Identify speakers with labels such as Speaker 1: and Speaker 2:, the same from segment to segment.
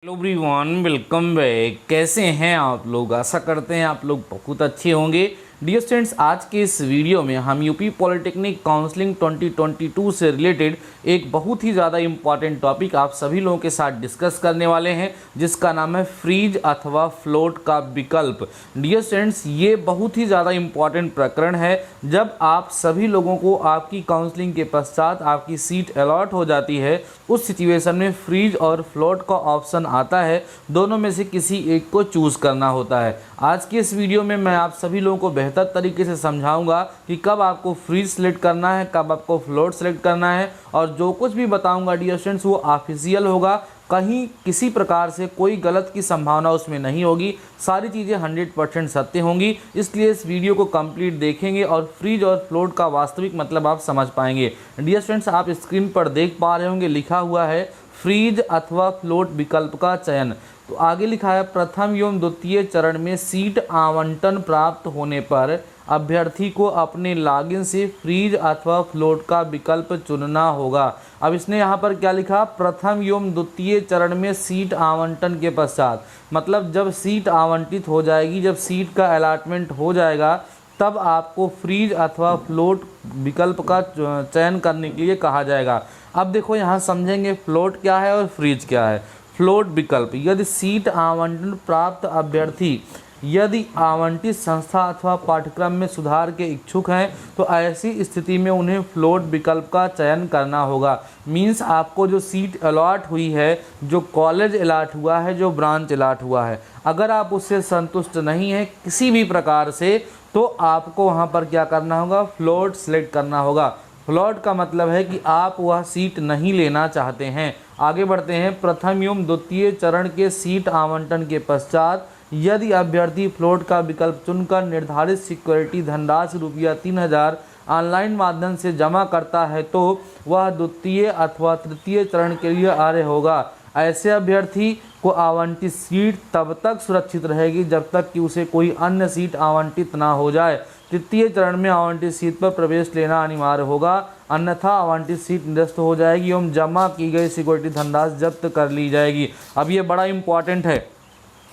Speaker 1: Hello everyone, welcome back. कैसे हैं आप लोग? आशा करते हैं आप लोग बहुत अच्छे होंगे। डियर स्टूडेंट्स, आज के इस वीडियो में हम यूपी पॉलिटेक्निक काउंसलिंग 2022 से रिलेटेड एक बहुत ही ज़्यादा इम्पॉर्टेंट टॉपिक आप सभी लोगों के साथ डिस्कस करने वाले हैं, जिसका नाम है फ्रीज अथवा फ्लोट का विकल्प। डियर स्टूडेंट्स, ये बहुत ही ज़्यादा इम्पॉर्टेंट प्रकरण है। जब आप सभी लोगों को आपकी काउंसलिंग के पश्चात आपकी सीट अलॉट हो जाती है, उस सिचुएशन में फ्रीज और फ्लोट का ऑप्शन आता है। दोनों में से किसी एक को चूज़ करना होता है। आज की इस वीडियो में मैं आप सभी लोगों को बेहतर तरीके से समझाऊंगा कि कब आपको फ्रीज सेलेक्ट करना है, कब आपको फ्लोट सेलेक्ट करना है, और जो कुछ भी बताऊंगा डियर स्टूडेंट्स वो ऑफिशियल होगा। कहीं किसी प्रकार से कोई गलत की संभावना उसमें नहीं होगी। सारी चीज़ें 100% सत्य होंगी। इसलिए इस वीडियो को कंप्लीट देखेंगे और फ्रीज और फ्लोट का वास्तविक मतलब आप समझ पाएंगे। डियर स्टूडेंट्स, आप स्क्रीन पर देख पा रहे होंगे, लिखा हुआ है फ्रीज अथवा फ्लोट विकल्प का चयन। तो आगे लिखा है प्रथम एवं द्वितीय चरण में सीट आवंटन प्राप्त होने पर अभ्यर्थी को अपने लॉगिन से फ्रीज अथवा फ्लोट का विकल्प चुनना होगा। अब इसने यहाँ पर क्या लिखा? प्रथम एवं द्वितीय चरण में सीट आवंटन के पश्चात, मतलब जब सीट आवंटित हो जाएगी, जब सीट का अलॉटमेंट हो जाएगा, तब आपको फ्रीज अथवा फ्लोट विकल्प का चयन करने के लिए कहा जाएगा। अब देखो यहाँ समझेंगे फ्लोट क्या है और फ्रीज क्या है। फ्लोट विकल्प, यदि सीट आवंटन प्राप्त अभ्यर्थी यदि आवंटित संस्था अथवा पाठ्यक्रम में सुधार के इच्छुक हैं तो ऐसी स्थिति में उन्हें फ्लोट विकल्प का चयन करना होगा। मीन्स आपको जो सीट अलॉट हुई है, जो कॉलेज अलॉट हुआ है, जो ब्रांच अलॉट हुआ है, अगर आप उससे संतुष्ट नहीं हैं किसी भी प्रकार से, तो आपको वहाँ पर क्या करना होगा? फ्लोट सेलेक्ट करना होगा। फ्लोट का मतलब है कि आप वह सीट नहीं लेना चाहते हैं। आगे बढ़ते हैं। प्रथम एवं द्वितीय चरण के सीट आवंटन के पश्चात यदि अभ्यर्थी फ्लोट का विकल्प चुनकर निर्धारित सिक्योरिटी धनराशि ₹3000 ऑनलाइन माध्यम से जमा करता है तो वह द्वितीय अथवा तृतीय चरण के लिए अर्ह होगा। ऐसे अभ्यर्थी को आवंटित सीट तब तक सुरक्षित रहेगी जब तक कि उसे कोई अन्य सीट आवंटित ना हो जाए। तृतीय चरण में आवंटित सीट पर प्रवेश लेना अनिवार्य होगा, अन्यथा आवंटित सीट निरस्त हो जाएगी एवं जमा की गई सिक्योरिटी धनराशि जब्त कर ली जाएगी। अब ये बड़ा इंपॉर्टेंट है।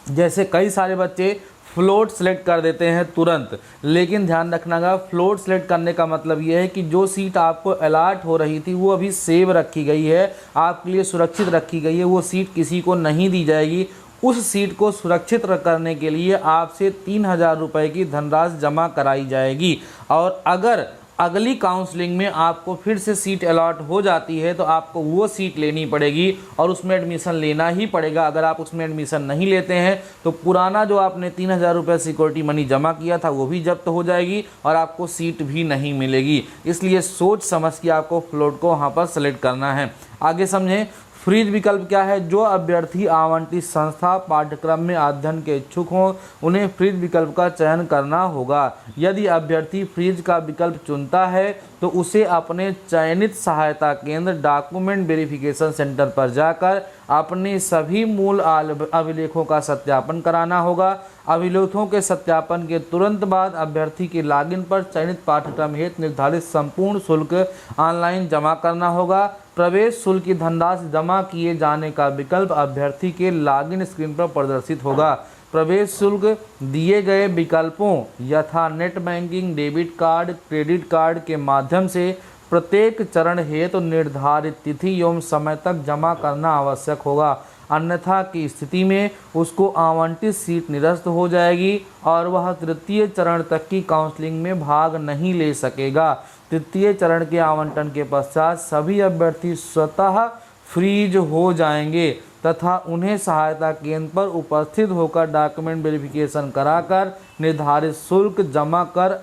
Speaker 1: जैसे कई सारे बच्चे फ्लोट सेलेक्ट कर देते हैं तुरंत, लेकिन ध्यान रखना, फ्लोट सेलेक्ट करने का मतलब ये है कि जो सीट आपको अलॉट हो रही थी वो अभी सेव रखी गई है, आपके लिए सुरक्षित रखी गई है, वो सीट किसी को नहीं दी जाएगी। उस सीट को सुरक्षित करने के लिए आपसे 3000 रुपये की धनराशि जमा कराई जाएगी। और अगर अगली काउंसलिंग में आपको फिर से सीट अलॉट हो जाती है तो आपको वो सीट लेनी पड़ेगी और उसमें एडमिशन लेना ही पड़ेगा। अगर आप उसमें एडमिशन नहीं लेते हैं तो पुराना जो आपने 3000 रुपये सिक्योरिटी मनी जमा किया था वो भी जब्त हो जाएगी और आपको सीट भी नहीं मिलेगी। इसलिए सोच समझ के आपको फ्लोट को वहाँ पर सेलेक्ट करना है। आगे समझें। फ्रीज विकल्प क्या है? जो अभ्यर्थी आवंटित संस्था पाठ्यक्रम में अध्ययन के इच्छुक हों उन्हें फ्रीज विकल्प का चयन करना होगा। यदि अभ्यर्थी फ्रीज का विकल्प चुनता है तो उसे अपने चयनित सहायता केंद्र डॉक्यूमेंट वेरिफिकेशन सेंटर पर जाकर अपने सभी मूल अभिलेखों का सत्यापन कराना होगा। अभिलेखों के सत्यापन के तुरंत बाद अभ्यर्थी के लॉगिन पर चयनित पाठ्यक्रम हेतु निर्धारित संपूर्ण शुल्क ऑनलाइन जमा करना होगा। प्रवेश शुल्क की धनराशि जमा किए जाने का विकल्प अभ्यर्थी के लॉगिन स्क्रीन पर प्रदर्शित होगा। प्रवेश शुल्क दिए गए विकल्पों यथा net banking, debit card, credit card के माध्यम से प्रत्येक चरण हेतु निर्धारित तिथि एवं समय तक जमा करना आवश्यक होगा, अन्यथा की स्थिति में उसको आवंटित सीट निरस्त हो जाएगी और वह तृतीय चरण तक की काउंसलिंग में भाग नहीं ले सकेगा। तृतीय चरण के आवंटन के पश्चात सभी अभ्यर्थी स्वतः फ्रीज हो जाएंगे तथा उन्हें सहायता केंद्र पर उपस्थित होकर डॉक्यूमेंट वेरिफिकेशन कराकर निर्धारित शुल्क जमा कर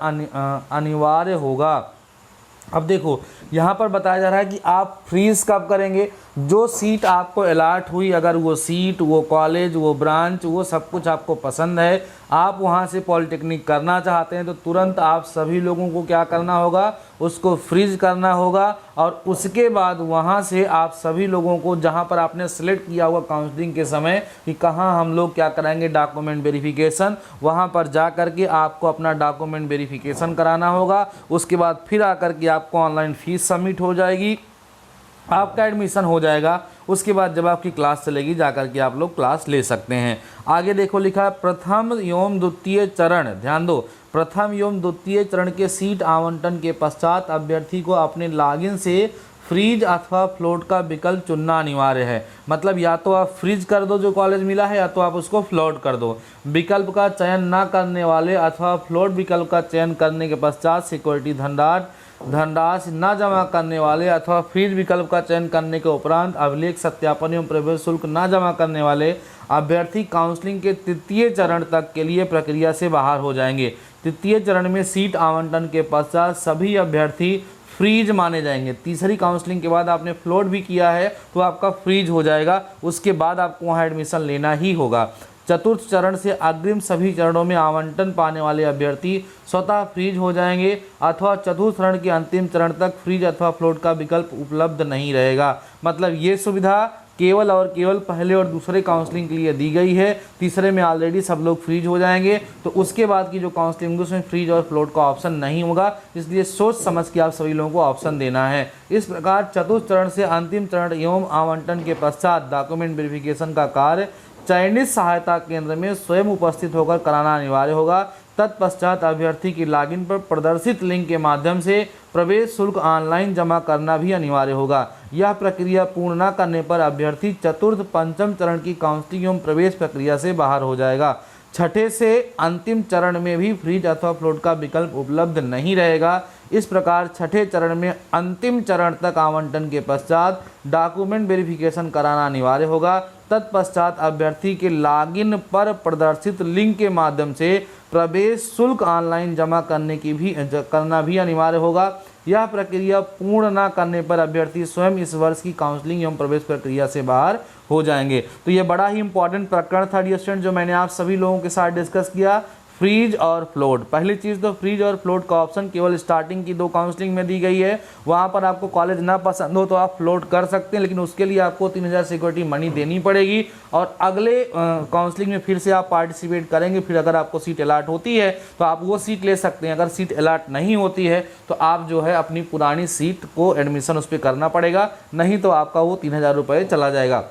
Speaker 1: अनिवार्य होगा। अब देखो यहाँ पर बताया जा रहा है कि आप फ्रीज कब करेंगे? जो सीट आपको अलॉट हुई, अगर वो सीट, वो कॉलेज, वो ब्रांच, वो सब कुछ आपको पसंद है, आप वहाँ से पॉलिटेक्निक करना चाहते हैं, तो तुरंत आप सभी लोगों को क्या करना होगा? उसको फ्रीज करना होगा। और उसके बाद वहाँ से आप सभी लोगों को, जहाँ पर आपने सेलेक्ट किया हुआ काउंसलिंग के समय कि कहाँ हम लोग क्या कराएंगे डॉक्यूमेंट वेरिफिकेशन, वहाँ पर जा कर के आपको अपना डॉक्यूमेंट वेरिफिकेशन कराना होगा। उसके बाद फिर आकर के आपको ऑनलाइन फीस सबमिट हो जाएगी। आपका एडमिशन हो जाएगा। उसके बाद जब आपकी क्लास चलेगी जाकर के आप लोग क्लास ले सकते हैं। आगे देखो लिखा है प्रथम एवं द्वितीय चरण, ध्यान दो, प्रथम एवं द्वितीय चरण के सीट आवंटन के पश्चात अभ्यर्थी को अपने लॉगिन से फ्रीज अथवा फ्लोट का विकल्प चुनना अनिवार्य है। मतलब या तो आप फ्रीज कर दो जो कॉलेज मिला है, या तो आप उसको फ्लोट कर दो। विकल्प का चयन न करने वाले अथवा फ्लोट विकल्प का चयन करने के पश्चात सिक्योरिटी धनराशि न जमा करने वाले अथवा फ्रीज विकल्प का चयन करने के उपरांत अभिलेख सत्यापन एवं प्रवेश शुल्क न जमा करने वाले अभ्यर्थी काउंसलिंग के तृतीय चरण तक के लिए प्रक्रिया से बाहर हो जाएंगे। तृतीय चरण में सीट आवंटन के पश्चात सभी अभ्यर्थी फ्रीज माने जाएंगे। तीसरी काउंसलिंग के बाद आपने फ्लोट भी किया है तो आपका फ्रीज हो जाएगा, उसके बाद आपको वहाँ एडमिशन लेना ही होगा। चतुर्थ चरण से अग्रिम सभी चरणों में आवंटन पाने वाले अभ्यर्थी स्वतः फ्रीज हो जाएंगे अथवा चतुर्थ चरण के अंतिम चरण तक फ्रीज अथवा फ्लोट का विकल्प उपलब्ध नहीं रहेगा। मतलब ये सुविधा केवल और केवल पहले और दूसरे काउंसलिंग के लिए दी गई है। तीसरे में ऑलरेडी सब लोग फ्रीज हो जाएंगे, तो उसके बाद की जो काउंसलिंग होगी उसमें फ्रीज और फ्लोट का ऑप्शन नहीं होगा। इसलिए सोच समझ के आप सभी लोगों को ऑप्शन देना है। इस प्रकार चतुर्थ चरण से अंतिम चरण एवं आवंटन के पश्चात डॉक्यूमेंट वेरिफिकेशन का कार्य चयनित सहायता केंद्र में स्वयं उपस्थित होकर कराना अनिवार्य होगा। तत्पश्चात अभ्यर्थी की लॉगिन पर प्रदर्शित लिंक के माध्यम से प्रवेश शुल्क ऑनलाइन जमा करना भी अनिवार्य होगा। यह प्रक्रिया पूर्ण न करने पर अभ्यर्थी चतुर्थ पंचम चरण की काउंसलिंग एवं प्रवेश प्रक्रिया से बाहर हो जाएगा। छठे से अंतिम चरण में भी फ्रीज अथवा फ्लोट का विकल्प उपलब्ध नहीं रहेगा। इस प्रकार छठे चरण में अंतिम चरण तक आवंटन के पश्चात डॉक्यूमेंट वेरिफिकेशन कराना अनिवार्य होगा। तत्पश्चात अभ्यर्थी के लॉगिन पर प्रदर्शित लिंक के माध्यम से प्रवेश शुल्क ऑनलाइन जमा करना भी अनिवार्य होगा। यह प्रक्रिया पूर्ण न करने पर अभ्यर्थी स्वयं इस वर्ष की काउंसलिंग एवं प्रवेश प्रक्रिया से बाहर हो जाएंगे। तो ये बड़ा ही इंपॉर्टेंट प्रकरण था डियर स्टूडेंट, जो मैंने आप सभी लोगों के साथ डिस्कस किया। फ्रीज और फ्लोट, पहली चीज़ तो फ्रीज और फ्लोट का ऑप्शन केवल स्टार्टिंग की 2 काउंसलिंग में दी गई है। वहाँ पर आपको कॉलेज ना पसंद हो तो आप फ्लोट कर सकते हैं, लेकिन उसके लिए आपको 3000 सिक्योरिटी मनी देनी पड़ेगी और अगले काउंसलिंग में फिर से आप पार्टिसिपेट करेंगे। फिर अगर आपको सीट अलॉट होती है तो आप वो सीट ले सकते हैं। अगर सीट अलॉट नहीं होती है तो आप जो है अपनी पुरानी सीट को एडमिशन उस पर करना पड़ेगा, नहीं तो आपका वो 3000 रुपये चला जाएगा।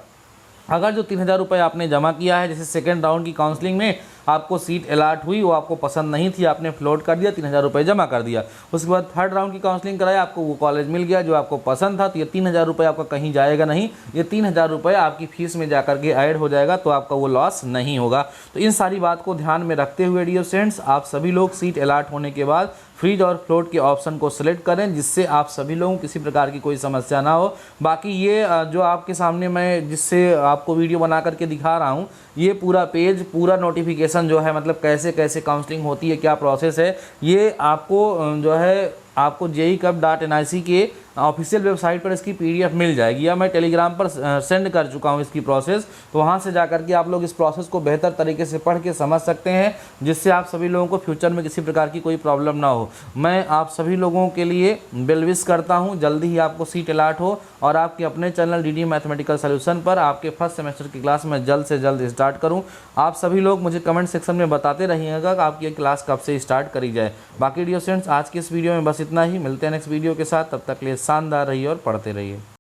Speaker 1: अगर जो 3000 रुपये आपने जमा किया है, जैसे सेकेंड राउंड की काउंसलिंग में आपको सीट अलॉट हुई, वो आपको पसंद नहीं थी, आपने फ्लोट कर दिया, 3000 रुपये जमा कर दिया। उसके बाद थर्ड राउंड की काउंसलिंग कराया, आपको वो कॉलेज मिल गया जो आपको पसंद था, तो ये 3000 रुपये आपका कहीं जाएगा नहीं। ये 3000 रुपये आपकी फीस में जाकर के ऐड हो जाएगा, तो आपका वो लॉस नहीं होगा। तो इन सारी बात को ध्यान में रखते हुए डियर स्टूडेंट्स, आप सभी लोग सीट अलॉट होने के बाद फ्रीज और फ्लोट के ऑप्शन को सिलेक्ट करें, जिससे आप सभी लोगों को किसी प्रकार की कोई समस्या ना हो। बाकी ये जो आपके सामने मैं जिससे आपको वीडियो बना करके दिखा रहा हूँ, ये पूरा पेज, पूरा नोटिफिकेशन जो है, मतलब कैसे कैसे काउंसलिंग होती है, क्या प्रोसेस है, ये आपको जो है आपको JEE-CUP.NIC के ऑफिशियल वेबसाइट पर इसकी PDF मिल जाएगी, या मैं टेलीग्राम पर सेंड कर चुका हूँ इसकी प्रोसेस। तो वहाँ से जाकर के आप लोग इस प्रोसेस को बेहतर तरीके से पढ़ के समझ सकते हैं, जिससे आप सभी लोगों को फ्यूचर में किसी प्रकार की कोई प्रॉब्लम ना हो। मैं आप सभी लोगों के लिए वेल विश करता हूँ, जल्दी ही आपको सीट अलॉट हो और आपके अपने चैनल DD मैथमेटिकल सोल्यूशन पर आपके फर्स्ट सेमेस्टर की क्लास में जल्द से जल्द स्टार्ट करूँ। आप सभी लोग मुझे कमेंट सेक्शन में बताते रहिएगा कि आपकी क्लास कब से स्टार्ट करी जाए। बाकी डियर स्टूडेंट्स, आज की इस वीडियो में बस इतना ही। मिलते हैं नेक्स्ट वीडियो के साथ, तब तक के लिए शानदार रहिए और पढ़ते रहिए।